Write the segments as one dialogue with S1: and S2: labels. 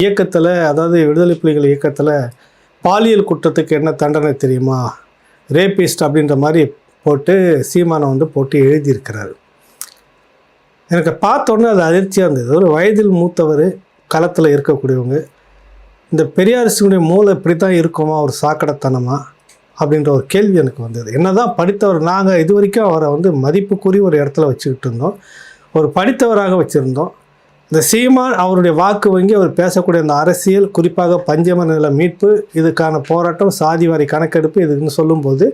S1: இயக்கத்தில், அதாவது விடுதலை புலிகள் இயக்கத்தில் பாலியல் குற்றத்துக்கு என்ன தண்டனை தெரியுமா, ரேபிஸ்ட் அப்படின்ற மாதிரி போட்டு சீமானை வந்து போட்டு எழுதியிருக்கிறார். எனக்கு பார்த்தோன்னே அது அதிர்ச்சியாக இருந்தது. ஒரு வயதில் மூத்தவர், களத்தில் இருக்கக்கூடியவங்க, இந்த பெரியாரிஸ்டுடைய மூளை இப்படி தான் இருக்குமா, ஒரு சாக்கடைத்தனமா அப்படின்ற ஒரு கேள்வி எனக்கு வந்தது. என்ன தான் படித்தவர், நாங்கள் இது வரைக்கும் அவரை வந்து மதிப்புக்குரிய ஒரு இடத்துல வச்சுக்கிட்டு இருந்தோம், ஒரு படித்தவராக வச்சுருந்தோம். இந்த சீமான் அவருடைய வாக்கு வங்கி, அவர் பேசக்கூடிய அந்த அரசியல், குறிப்பாக பஞ்சம நில மீட்பு, இதுக்கான போராட்டம், சாதிவாரி கணக்கெடுப்பு, இதுன்னு சொல்லும்போது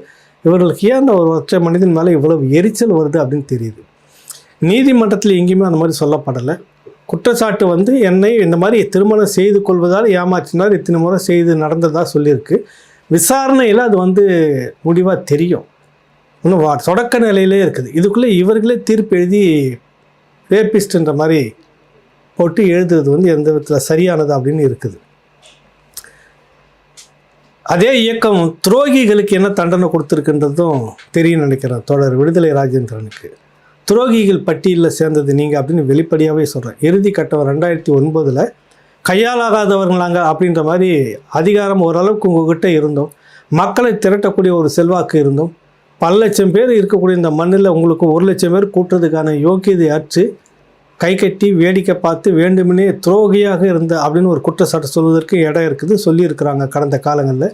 S1: இவர்களுக்கு ஏன் அந்த ஒரு ஒற்றை மனிதன் மேலே இவ்வளவு எரிச்சல் வருது அப்படின்னு தெரியுது. நீதிமன்றத்தில் எங்கேயுமே அந்த மாதிரி சொல்லப்படலை. குற்றச்சாட்டு வந்து என்னை இந்த மாதிரி திருமணம் செய்து கொள்வதால் ஏமாற்றினார், இத்தனை முறை செய்து நடந்ததாக சொல்லியிருக்கு. விசாரணையில் அது வந்து முடிவாக தெரியும். இன்னும் தொடக்க நிலையிலே இருக்குது. இதுக்குள்ளே இவர்களே தீர்ப்பு எழுதி ரேபிஸ்ட்ன்ற மாதிரி போட்டு எழுதுறது வந்து எந்த விதத்தில் சரியானது அப்படின்னு இருக்குது. அதே இயக்கம் துரோகிகளுக்கு என்ன தண்டனை கொடுத்துருக்குன்றதும் தெரியும் நினைக்கிறேன் தோழர் விடுதலை ராஜேந்திரனுக்கு. துரோகிகள் பட்டியலில் சேர்ந்தது நீங்கள் அப்படின்னு வெளிப்படையாகவே சொல்கிறேன். இறுதி கட்டம் 2009 கையாளாகாதவர்களாங்க அப்படின்ற மாதிரி அதிகாரம் ஓரளவுக்கு உங்கள்கிட்ட இருந்தோம், மக்களை திரட்டக்கூடிய ஒரு செல்வாக்கு இருந்தோம், பல லட்சம் பேர் இருக்கக்கூடிய இந்த மண்ணில் உங்களுக்கு 1 லட்சம் பேர் கூட்டுறதுக்கான யோக்கியதை அற்று கை கட்டி வேடிக்கை பார்த்து வேண்டுமெனே துரோகியாக இருந்த அப்படின்னு ஒரு குற்றச்சாட்டு சொல்வதற்கு இடம் இருக்குது, சொல்லியிருக்கிறாங்க கடந்த காலங்களில்.